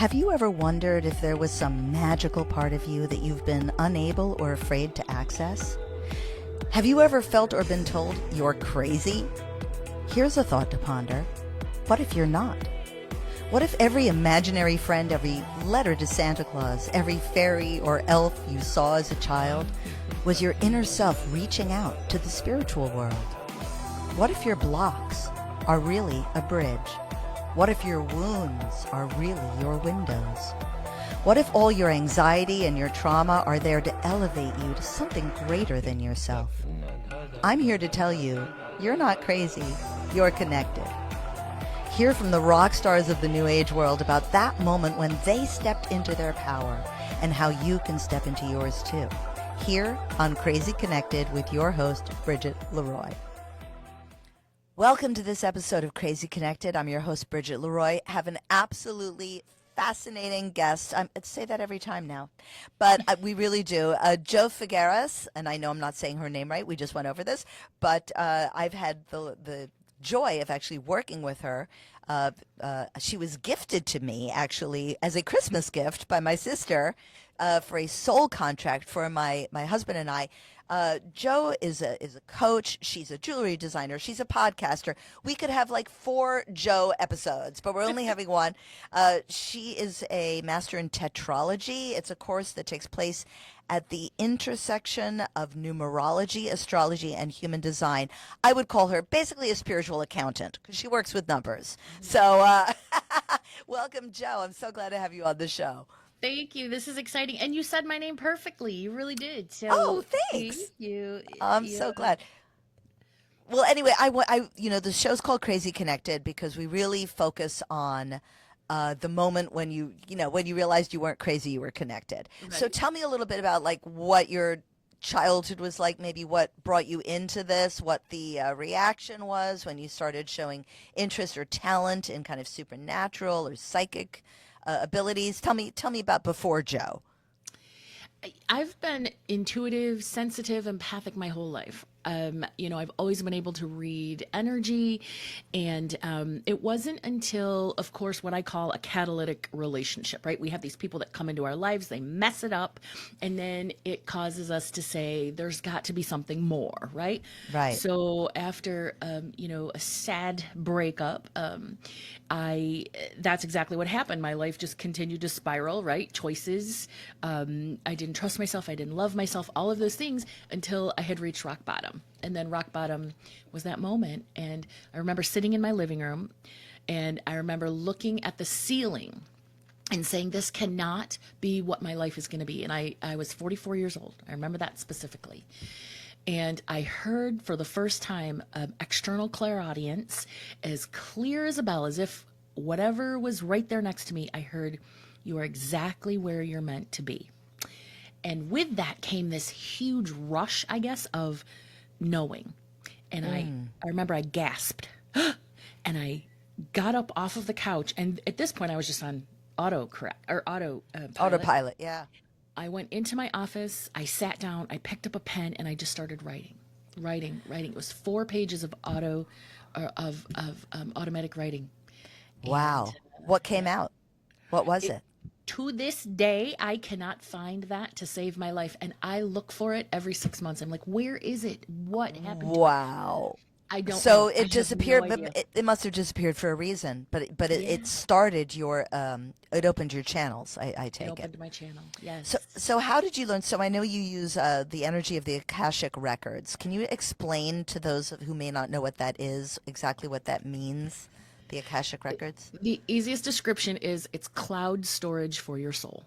Have you ever wondered if there was some magical part of you that you've been unable or afraid to access? Have you ever felt or been told you're crazy? Here's a thought to ponder. What if you're not? What if every imaginary friend, every letter to Santa Claus, every fairy or elf you saw as a child was your inner self reaching out to the spiritual world? What if your blocks are really a bridge? What if your wounds are really your windows? What if all your anxiety and your trauma are there to elevate you to something greater than yourself? I'm here to tell you, you're not crazy, you're connected. Hear from the rock stars of the New Age world about that moment when they stepped into their power and how you can step into yours too. Here on Crazy Connected with your host, Bridget LeRoy. Welcome to this episode of Crazy Connected. I'm your host, Bridget LeRoy. I have an absolutely fascinating guest. I say that every time now, but we really do. Jo Figueras, and I know I'm not saying her name right. We just went over this, but I've had the joy of actually working with her. She was gifted to me actually as a Christmas gift by my sister for a soul contract for my husband and I. Jo is a coach. She's a jewelry designer. She's a podcaster. We could have like 4 Jo episodes, but we're only having one. She is a master in Tetrology. It's a course that takes place at the intersection of numerology, astrology, and human design. I would call her basically a spiritual accountant because she works with numbers. So welcome, Jo. I'm so glad to have you on the show. Thank you. This is exciting. And you said my name perfectly. You really did. So oh, thanks. Thank you. I'm so glad. Well, anyway, the show's called Crazy Connected because we really focus on the moment when you realized you weren't crazy, you were connected. Right. So tell me a little bit about like what your childhood was like, maybe what brought you into this, what the reaction was when you started showing interest or talent in kind of supernatural or psychic abilities. Tell me about before Jo. I've been intuitive, sensitive, empathic my whole life. I've always been able to read energy, and it wasn't until, of course, what I call a catalytic relationship, right? We have these people that come into our lives, they mess it up, and then it causes us to say, there's got to be something more, right? Right. So after, a sad breakup, that's exactly what happened. My life just continued to spiral, right? Choices. I didn't trust myself. I didn't love myself, all of those things until I had reached rock bottom. And then rock bottom was that moment. And I remember sitting in my living room and I remember looking at the ceiling and saying, this cannot be what my life is going to be. And I was 44 years old. I remember that specifically. And I heard for the first time external clairaudience, as clear as a bell, as if whatever was right there next to me, I heard, you are exactly where you're meant to be. And with that came this huge rush, I guess, of knowing. And I remember I gasped and I got up off of the couch. And at this point I was just on autopilot. Yeah. I went into my office, I sat down, I picked up a pen and I just started writing. It was 4 pages of automatic writing. Wow. And, what came out? What was it? To this day, I cannot find that to save my life. And I look for it every 6 months. I'm like, where is it? What happened to it? Wow. I don't know. So it disappeared, but it must have disappeared for a reason. But it started your, it opened your channels, I take it. It opened my channel, yes. So how did you learn? So I know you use the energy of the Akashic Records. Can you explain to those who may not know what that is, exactly what that means? The Akashic Records? The easiest description is it's cloud storage for your soul.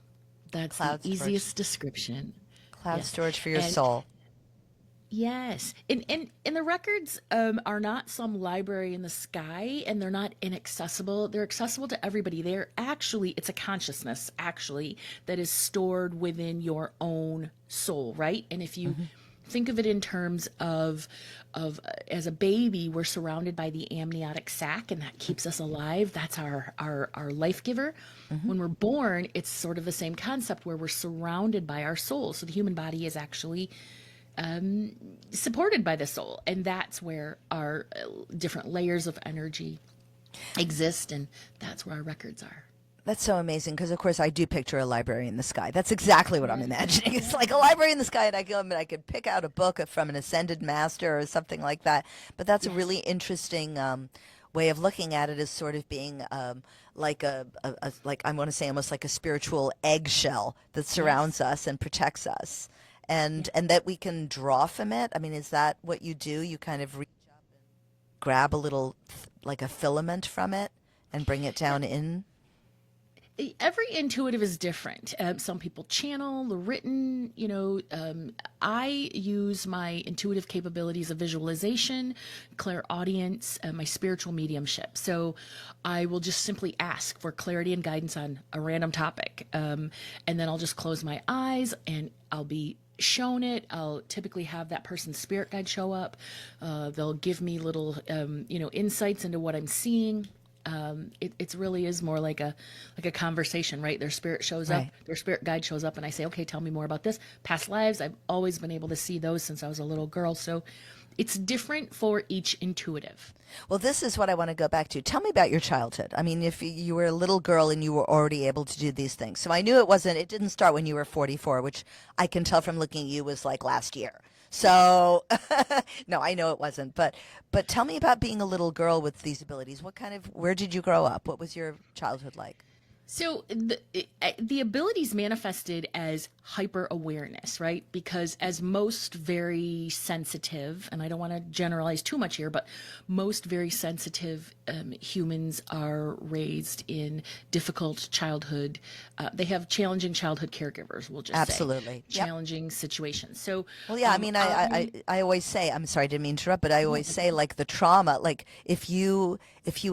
That's the easiest description. Cloud storage for your soul. Yes. And the records are not some library in the sky, and they're not inaccessible. They're accessible to everybody. It's a consciousness, actually, that is stored within your own soul, right? And if you think of it in terms of as a baby, we're surrounded by the amniotic sac, and that keeps us alive. That's our life giver. When we're born, it's sort of the same concept where we're surrounded by our soul. So the human body is actually supported by the soul, and that's where our different layers of energy exist, and that's where our records are. That's so amazing because, of course, I do picture a library in the sky. That's exactly what I'm imagining. It's like a library in the sky, and I could pick out a book from an ascended master or something like that. But that's a Yes. really interesting way of looking at it, as sort of being like like I want to say almost like a spiritual eggshell that surrounds Yes. us and protects us, Yeah. and that we can draw from it. I mean, is that what you do? You kind of grab a little like a filament from it and bring it down in. Every intuitive is different. Some people channel the written, I use my intuitive capabilities of visualization, clairaudience, my spiritual mediumship. So I will just simply ask for clarity and guidance on a random topic. And then I'll just close my eyes and I'll be shown it. I'll typically have that person's spirit guide show up. They'll give me little, insights into what I'm seeing. It's really is more like a conversation, right? Their spirit shows up, Right. their spirit guide shows up, and I say, okay, tell me more about this. Past lives, I've always been able to see those since I was a little girl. So it's different for each intuitive. Well, this is what I want to go back to. Tell me about your childhood. I mean, if you were a little girl and you were already able to do these things. So I knew it didn't start when you were 44, which I can tell from looking at you was like last year. So, no, I know it wasn't. But tell me about being a little girl with these abilities. Where did you grow up? What was your childhood like? So the abilities manifested as hyper awareness, right? Because as most very sensitive, and I don't want to generalize too much here, but most very sensitive humans are raised in difficult childhood. They have challenging childhood caregivers. We'll just say Absolutely. Yep. challenging situations. So Well, yeah, I mean, I always say, I'm sorry, I didn't mean to interrupt, but I always say, like, the trauma, like, if you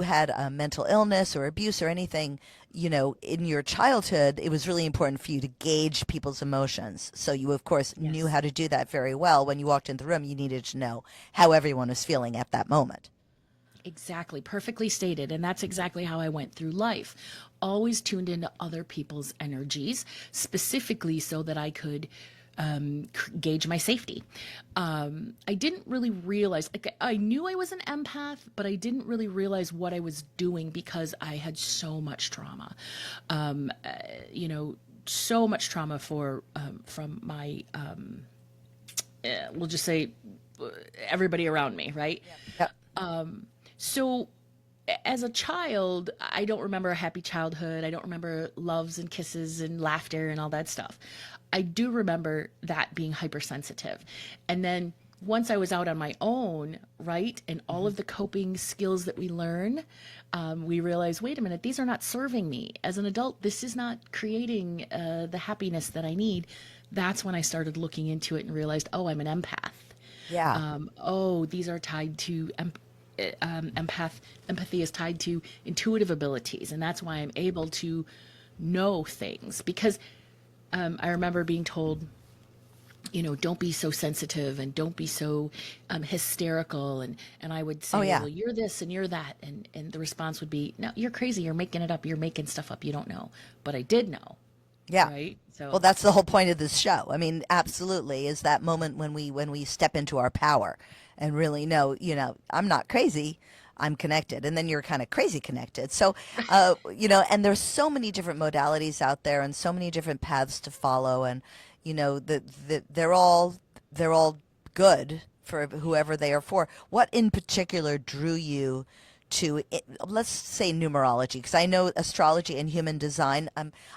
had a mental illness or abuse or anything, in your childhood, it was really important for you to gauge people's emotions. So you, of course, knew yes. how to do that very well. When you walked into the room, you needed to know how everyone was feeling at that moment. Exactly, perfectly stated. And that's exactly how I went through life. Always tuned into other people's energies, specifically so that I could gauge my safety. I didn't really realize, like, I knew I was an empath, but I didn't really realize what I was doing because I had so much trauma. Um, uh, so much trauma from my, we'll just say, everybody around me, right? Yep. So as a child, I don't remember a happy childhood. I don't remember loves and kisses and laughter and all that stuff. I do remember that being hypersensitive. And then once I was out on my own, right, and all of the coping skills that we learn, we realize, wait a minute, these are not serving me. As an adult, this is not creating the happiness that I need. That's when I started looking into it and realized, oh, I'm an empath. Yeah. These are tied to empathy is tied to intuitive abilities, and that's why I'm able to know things. Because I remember being told, don't be so sensitive and don't be so hysterical, and I would Oh, say, yeah. well, you're this and you're that, and the response would be, no, you're crazy, you're making it up, you're making stuff up, you don't know. But I did know, Yeah. right? Well, So that's the whole point of this show. I mean, absolutely, is that moment when we step into our power and really know, I'm not crazy. I'm connected, and then you're kind of crazy connected. So, and there's so many different modalities out there, and so many different paths to follow, and they're all good for whoever they are for. What in particular drew you to let's say numerology, because I know astrology and human design.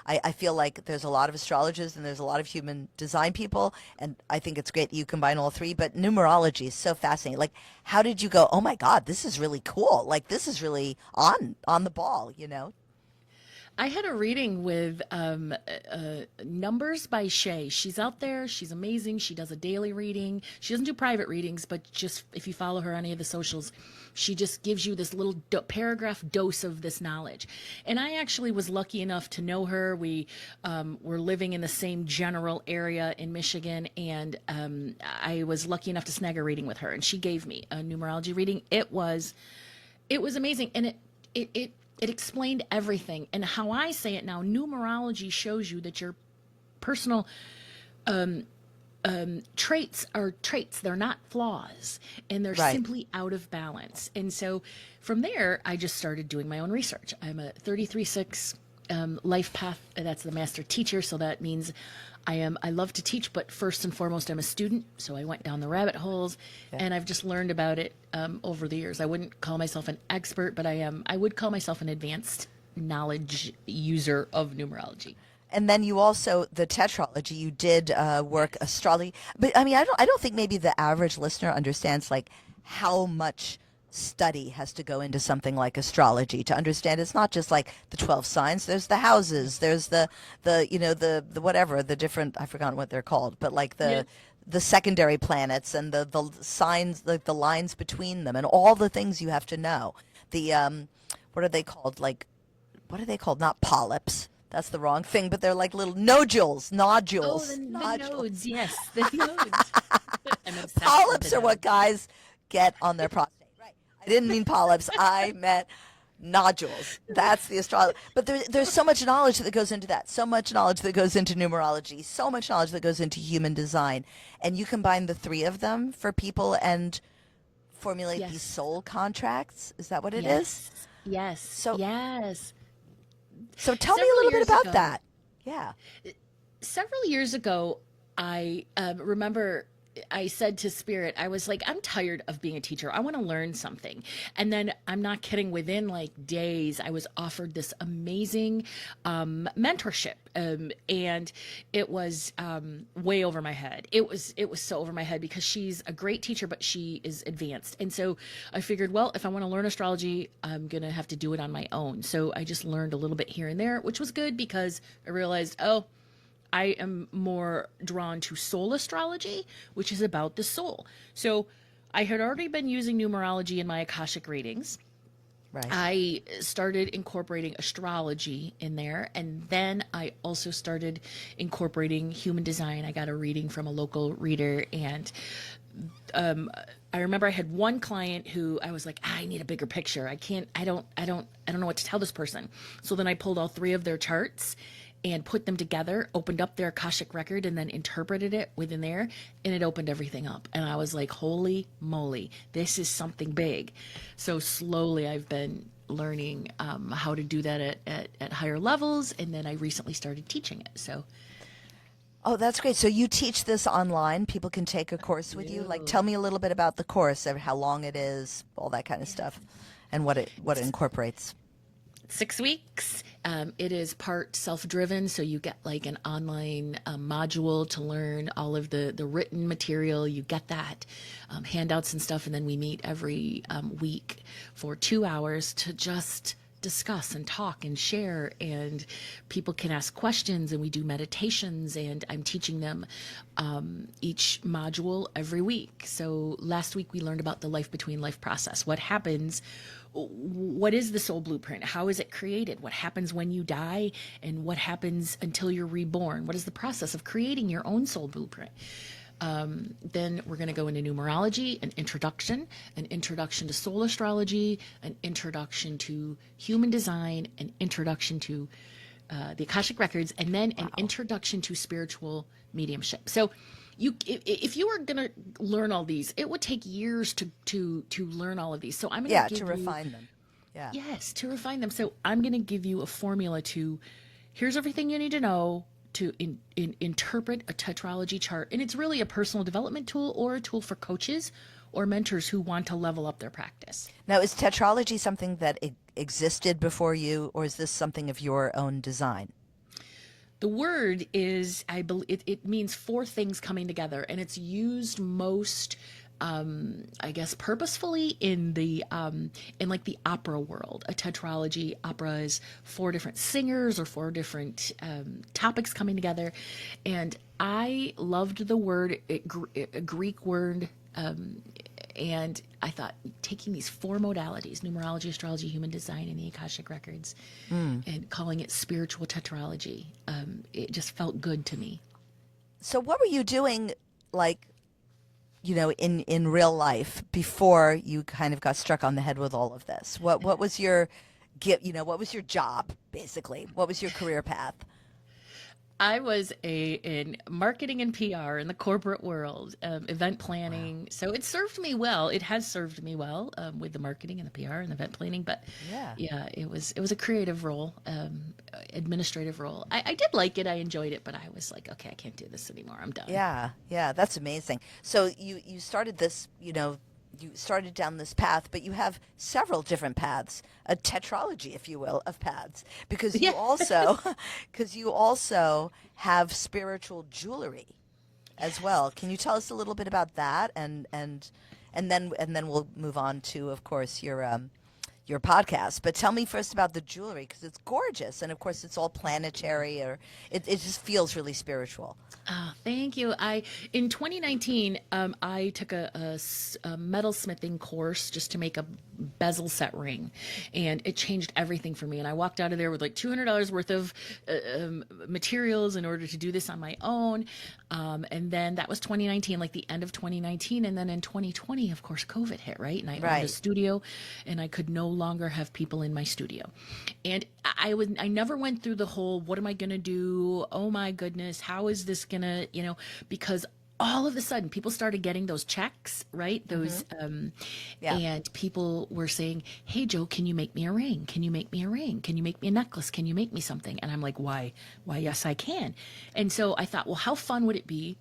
I feel like there's a lot of astrologers and there's a lot of human design people, and I think it's great that you combine all three. But numerology is so fascinating. Like, how did you go, oh my God, this is really cool, like this is really on the ball? I had a reading with Numbers by Shay. She's out there. She's amazing. She does a daily reading. She doesn't do private readings, but just if you follow her on any of the socials, she just gives you this little paragraph dose of this knowledge. And I actually was lucky enough to know her. We were living in the same general area in Michigan, and I was lucky enough to snag a reading with her. And she gave me a numerology reading. It was amazing, and it explained everything. And how I say it now, numerology shows you that your personal traits are traits. They're not flaws, and they're Right. simply out of balance. And so from there, I just started doing my own research. I'm a 33-6 life path. That's the master teacher. So that means I love to teach, but first and foremost, I'm a student. So I went down the rabbit holes and I've just learned about it over the years. I wouldn't call myself an expert, but I would call myself an advanced knowledge user of numerology. And then you also, the tetralogy, you did work astrology. But I mean, I don't think maybe the average listener understands like how much study has to go into something like astrology to understand it's not just like the 12 signs. There's the houses, there's the whatever, the different, I've forgotten what they're called, but like the secondary planets and the signs, like the lines between them and all the things you have to know. The what are they called? Like, what are they called? Not polyps. That's the wrong thing, but they're like little nodules, Oh, nodules, the nodules. nodes, yes, the nodes. I'm obsessed with Polyps the are what nodes. guys get on their prostate. Right. I didn't mean polyps. I meant nodules. That's the astrology. But there's so much knowledge that goes into that. So much knowledge that goes into numerology. So much knowledge that goes into human design. And you combine the three of them for people and formulate these Yes, soul contracts. Is that what it is? yes, yes, So yes. so tell me a Several little bit years about ago, that. Yeah. several years ago, I remember I said to Spirit, I was like, I'm tired of being a teacher. I want to learn something. And then I'm not kidding, within like days, I was offered this amazing mentorship. And it was way over my head. It was so over my head because she's a great teacher, but she is advanced. And so I figured, well, if I want to learn astrology, I'm going to have to do it on my own. So I just learned a little bit here and there, which was good because I realized, oh, I am more drawn to soul astrology, which is about the soul. So I had already been using numerology in my Akashic readings. Right. I started incorporating astrology in there, and then I also started incorporating human design. I got a reading from a local reader, and I remember I had one client who I was like, I need a bigger picture. I don't know what to tell this person. So then I pulled all three of their charts and put them together, opened up their Akashic record, and then interpreted it within there, and it opened everything up. And I was like, holy moly, this is something big. So slowly I've been learning how to do that at higher levels, and then I recently started teaching it. So Oh, that's great. So you teach this online. People can take a course with you. Like, tell me a little bit about the course, how long it is, all that kind of stuff, and what it incorporates. 6 weeks. It is part self-driven, so you get like an online module to learn all of the written material. You get that, handouts and stuff, and then we meet every week for 2 hours to just discuss and talk and share, and people can ask questions, and we do meditations, and I'm teaching them each module every week. So last week we learned about the life between life process. What happens? What is the soul blueprint? How is it created? What happens when you die, and what happens until you're reborn? What is the process of creating your own soul blueprint? Then we're going to go into numerology, an introduction to soul astrology, an introduction to human design, an introduction to the Akashic Records, and then an introduction to spiritual mediumship. So if you were going to learn all these, it would take years to learn all of these. So I'm going Yeah, to to give you, refine them. Yeah. yes, to refine them. So I'm going to give you a formula to, here's everything you need to know to interpret a tetralogy chart. And it's really a personal development tool or a tool for coaches or mentors who want to level up their practice. Now, is tetralogy something that existed before you, or is this something of your own design? The word is, I believe, it means four things coming together, and it's used most, I guess, purposefully in like the opera world. A tetralogy opera is four different singers or four different topics coming together, and I loved the word, a Greek word. And I thought, taking these four modalities, numerology, astrology, human design, and the Akashic Records, and calling it spiritual tetralogy, it just felt good to me. So what were you doing, like, in real life before you kind of got struck on the head with all of this? What was your what was your job, basically? What was your career path? I was in marketing and PR in the corporate world, event Wow. planning. So it served me well. It has served me well with the marketing and the PR and the event planning. But Yeah. yeah, it was a creative role, administrative role. I did like it. I enjoyed it, but I was like, okay, I can't do this anymore. I'm done. Yeah, yeah, that's amazing. So you started this, you started down this path, but you have several different paths, a tetralogy, if you will, of paths, because you Yeah. also, because you also have spiritual jewelry as well. Can you tell us a little bit about that, and then we'll move on to, of course, your podcast. But tell me first about the jewelry, because it's gorgeous, and of course it's all planetary, or it just feels really spiritual. Oh, thank you. In 2019, I took a metalsmithing course just to make a bezel set ring, and it changed everything for me. And I walked out of there with like $200 worth of materials in order to do this on my own. And then that was 2019, like the end of 2019. And then in 2020, of course, COVID hit, right? And I owned a Right. studio, and I could no longer have people in my studio. And I never went through the whole, what am I going to do? Oh my goodness, how is this going to, because all of a sudden people started getting those checks, right? Those, Yeah. and people were saying, hey, Joe, can you make me a ring? Can you make me a ring? Can you make me a necklace? Can you make me something? And I'm like, why, yes, I can. And so I thought, well, how fun would it be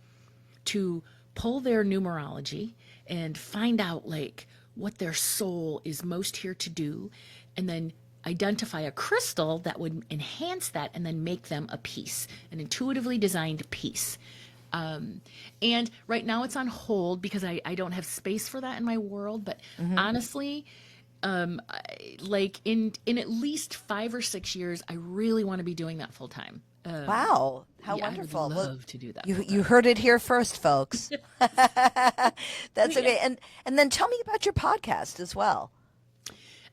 to pull their numerology and find out like what their soul is most here to do, and then identify a crystal that would enhance that and then make them a piece, an intuitively designed piece. And right now it's on hold because I don't have space for that in my world. But honestly, like in at least 5 or 6 years, I really want to be doing that full time. Wow, how Yeah, wonderful. I would Well, love to do that. you heard it here first, folks. That's okay. And then tell me about your podcast as well.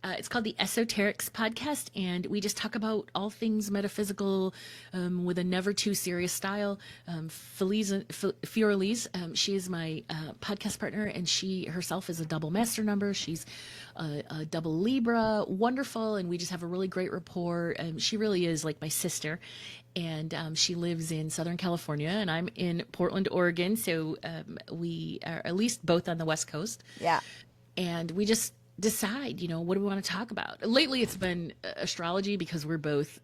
It's called the Esoterics Podcast, and we just talk about all things metaphysical with a never too serious style. Fiorelise, she is my podcast partner, and she herself is a double master number. She's a double Libra, wonderful, and we just have a really great rapport. She really is like my sister, and she lives in Southern California, and I'm in Portland, Oregon, so we are at least both on the West Coast. Yeah. And we just decide, what do we want to talk about? Lately, it's been astrology because we're both.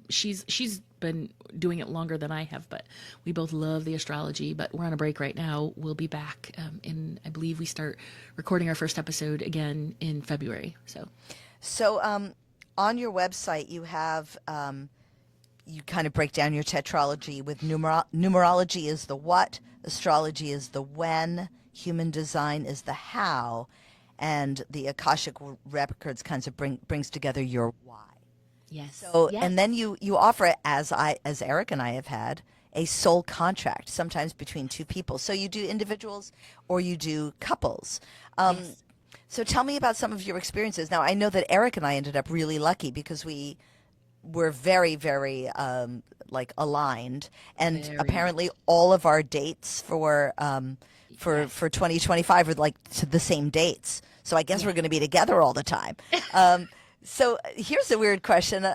She's been doing it longer than I have, but we both love the astrology. But we're on a break right now. We'll be back I believe we start recording our first episode again in February. So on your website, you have you kind of break down your tetralogy with numerology is the what, astrology is the when, human design is the how, and the Akashic Records kinds of brings together your why. Yes. So, yes. and then you offer it, as Eric and I have had, a soul contract, sometimes between two people. So you do individuals or you do couples. Yes. So tell me about some of your experiences. Now, I know that Eric and I ended up really lucky because we were very, very like aligned, and Very. apparently all of our dates for 2025 are like to the same dates. So I guess we're going to be together all the time. So here's a weird question.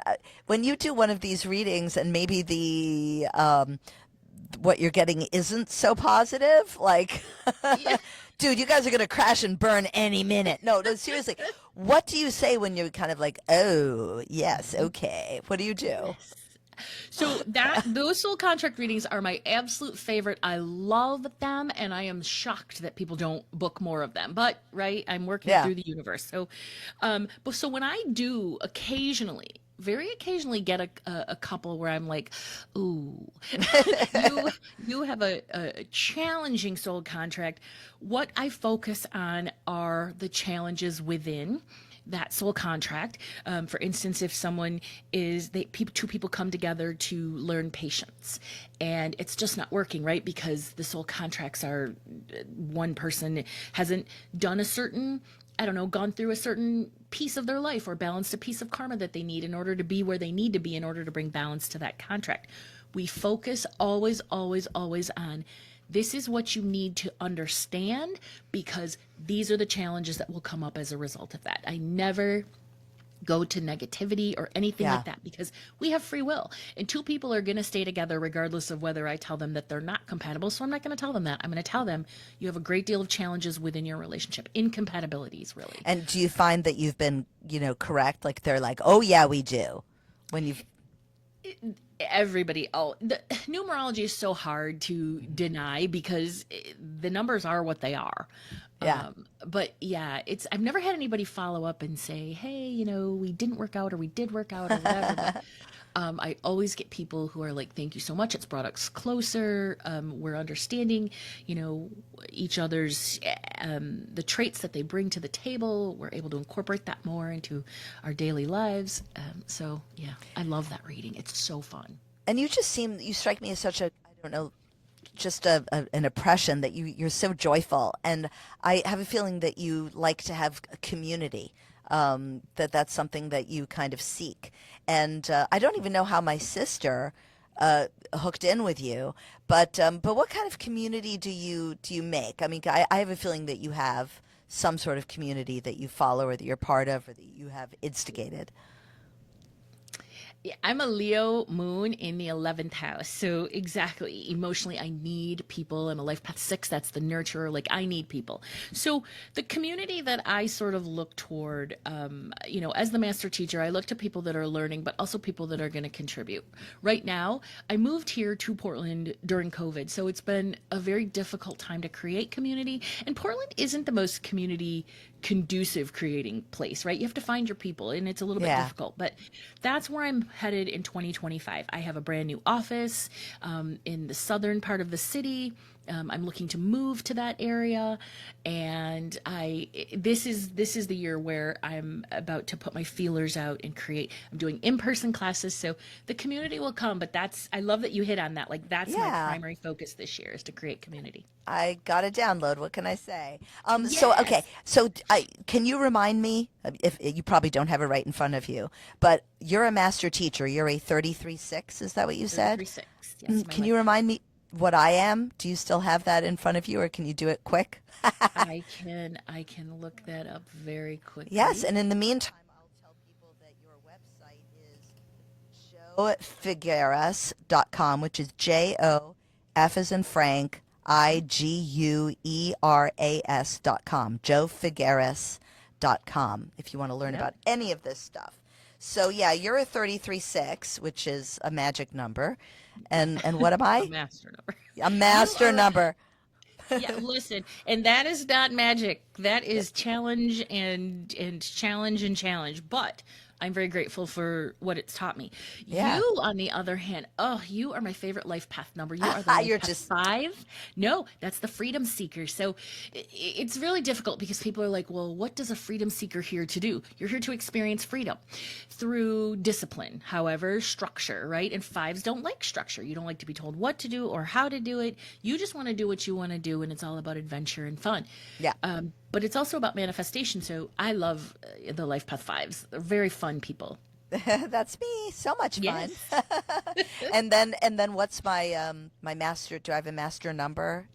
When you do one of these readings and maybe the what you're getting isn't so positive, like, dude, you guys are going to crash and burn any minute. No, seriously. What do you say when you're kind of like, oh, yes, okay. What do you do? So those soul contract readings are my absolute favorite. I love them, and I am shocked that people don't book more of them. But right, I'm working Yeah. through the universe. So, but so when I do occasionally, very occasionally, get a couple where I'm like, ooh, you have a challenging soul contract. What I focus on are the challenges within that soul contract. For instance, if someone two people come together to learn patience, and it's just not working, right? Because the soul contracts are one person hasn't done a certain, I don't know, gone through a certain piece of their life or balanced a piece of karma that they need in order to be where they need to be in order to bring balance to that contract. We focus always, always, always on this is what you need to understand, because these are the challenges that will come up as a result of that. I never go to negativity or anything Yeah. like that, because we have free will, and two people are going to stay together regardless of whether I tell them that they're not compatible. So I'm not going to tell them that. I'm going to tell them you have a great deal of challenges within your relationship, incompatibilities, really. And do you find that you've been, correct? Like they're like, oh, yeah, we do. When you've Everybody, the numerology is so hard to deny because the numbers are what they are. Yeah. But yeah, I've never had anybody follow up and say, hey, we didn't work out or we did work out or whatever. But I always get people who are like, thank you so much. It's brought us closer. We're understanding, each other's, the traits that they bring to the table. We're able to incorporate that more into our daily lives. So yeah, I love that reading. It's so fun. And you strike me as such a, I don't know, just an impression that you're so joyful. And I have a feeling that you like to have a community, that's something that you kind of seek. And I don't even know how my sister hooked in with you, but what kind of community do you make? I mean, I have a feeling that you have some sort of community that you follow or that you're part of or that you have instigated. Yeah, I'm a Leo moon in the 11th house. So exactly, emotionally, I need people. I'm a life path 6. That's the nurturer. Like I need people. So the community that I sort of look toward, as the master teacher, I look to people that are learning, but also people that are going to contribute. Right now, I moved here to Portland during COVID. So it's been a very difficult time to create community. And Portland isn't the most community conducive creating place, right? You have to find your people and it's a little bit Yeah. difficult, but that's where I'm headed in 2025. I have a brand new office in the southern part of the city. I'm looking to move to that area, and this is the year where I'm about to put my feelers out and create. I'm doing in-person classes, so the community will come. But I love that you hit on that. Like that's my Yeah. primary focus this year is to create community. I got to download. What can I say? So okay. Yes. Can you remind me if you probably don't have it right in front of you, but you're a master teacher. You're a 33/6. Is that what you said? 33/6. Yes, my Can you life. remind me what I am? Do you still have that in front of you, or can you do it quick? I can look that up very Yes. quickly. And in the meantime, I'll tell people that your website is joefigueras.com, which is Jof as in Frank, Igueras.com, joefigueras.com, if you want to learn Yep. about any of this stuff. So yeah, you're a 33/6, which is a magic number. And what am A I? master number. A You master are number. Yeah, listen, and that is not magic. That is challenge and challenge and challenge. But I'm very grateful for what it's taught me. Yeah. You, on the other hand, oh, you are my favorite life path number. You are the life You're path just 5. No, that's the freedom seeker. So it's really difficult because people are like, well, what does a freedom seeker here to do? You're here to experience freedom through discipline, however, structure, right? And 5s don't like structure. You don't like to be told what to do or how to do it. You just want to do what you want to do, and it's all about adventure and fun. yeah. But it's also about manifestation. So I love the Life Path 5s. They're very fun people. That's me. So much fun. Yes. And then what's my master? Do I have a master number?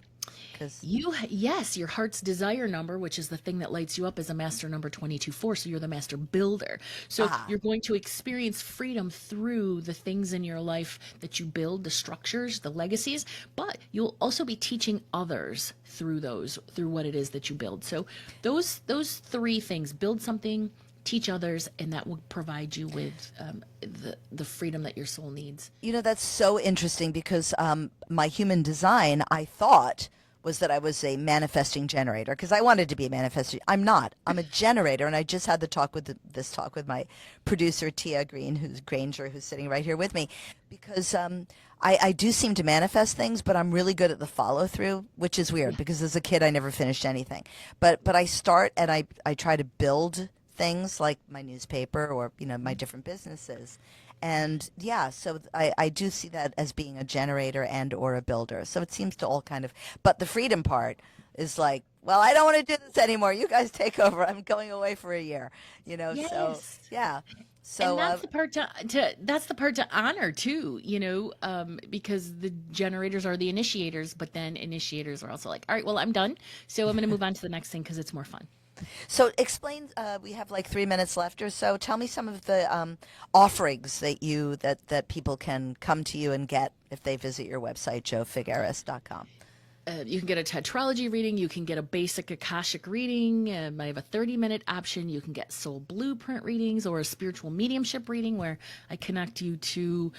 Because Yes, your heart's desire number, which is the thing that lights you up, is a master number 22/4. So you're the master builder. So ah, you're going to experience freedom through the things in your life that you build, the structures, the legacies, but you'll also be teaching others through what it is that you build. So those 3 things: build something, teach others, and that will provide you with the freedom that your soul needs. that's so interesting because my human design, I thought, was that I was a manifesting generator because I wanted to be a manifesting. I'm not. I'm a generator, and I just had this talk with my producer Tia Greene-Granger, who's sitting right here with me, because I do seem to manifest things, but I'm really good at the follow through, which is weird because as a kid I never finished anything. But I start and I try to build things like my newspaper or my different businesses. And yeah, so I do see that as being a generator and or a builder. So it seems to all kind of, but the freedom part is like, well, I don't want to do this anymore. You guys take over. I'm going away for a year, so Yes. yeah. And So that's the part that's the part to honor too, because the generators are the initiators, but then initiators are also like, all right, well, I'm done, so I'm going to move on to the next thing because it's more fun. so explain, we have like 3 minutes left or so. Tell me some of the offerings that people can come to you and get if they visit your website, joefigueras.com. You can get a Tetrology reading. You can get a basic Akashic reading. I have a 30-minute option. You can get soul blueprint readings or a spiritual mediumship reading where I connect you to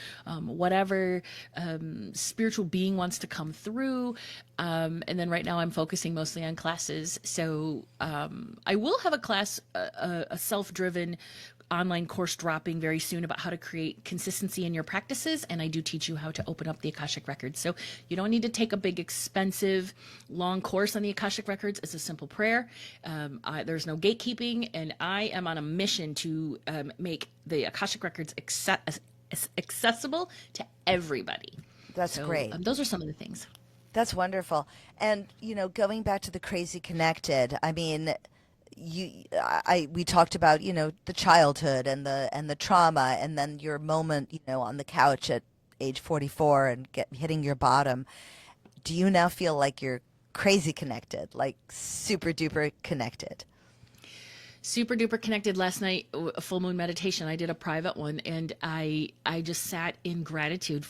whatever spiritual being wants to come through. And then right now I'm focusing mostly on classes. So I will have a class, a self-driven online course dropping very soon about how to create consistency in your practices, and I do teach you how to open up the Akashic Records. So you don't need to take a big, expensive, long course on the Akashic Records. It's a simple prayer. There's no gatekeeping, and I am on a mission to make the Akashic Records accessible to everybody. That's great. Those are some of the things. That's wonderful. And, going back to the Crazy Connected, I mean, we talked about, the childhood and the trauma, and then your moment, on the couch at age 44 and hitting your bottom. Do you now feel like you're crazy connected, like super duper connected? Super duper connected. Last night, a full moon meditation, I did a private one, and I just sat in gratitude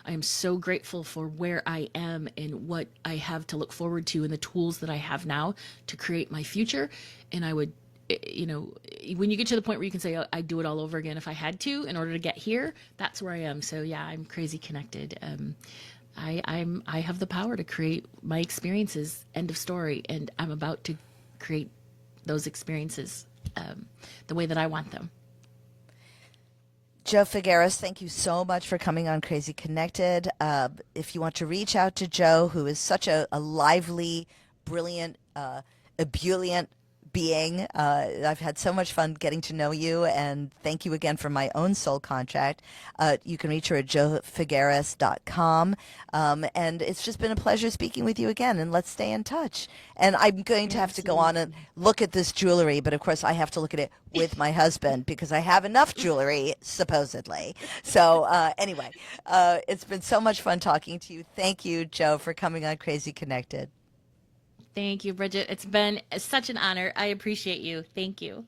I am so grateful for where I am and what I have to look forward to and the tools that I have now to create my future. And I would, when you get to the point where you can say, I'd do it all over again if I had to in order to get here, that's where I am. So yeah, I'm crazy connected. I have the power to create my experiences, end of story. And I'm about to create those experiences the way that I want them. Jo Figueras, thank you so much for coming on Crazy Connected. If you want to reach out to Jo, who is such a lively, brilliant, ebullient being, I've had so much fun getting to know you, and thank you again for my own soul contract. You can reach her at jofigueras.com, and it's just been a pleasure speaking with you again, and let's stay in touch. And I'm going to have to go on and look at this jewelry, but of course I have to look at it with my husband because I have enough jewelry, supposedly. So anyway, it's been so much fun talking to you. Thank you, Jo, for coming on Crazy Connected. Thank you, Bridget. It's been such an honor. I appreciate you. Thank you.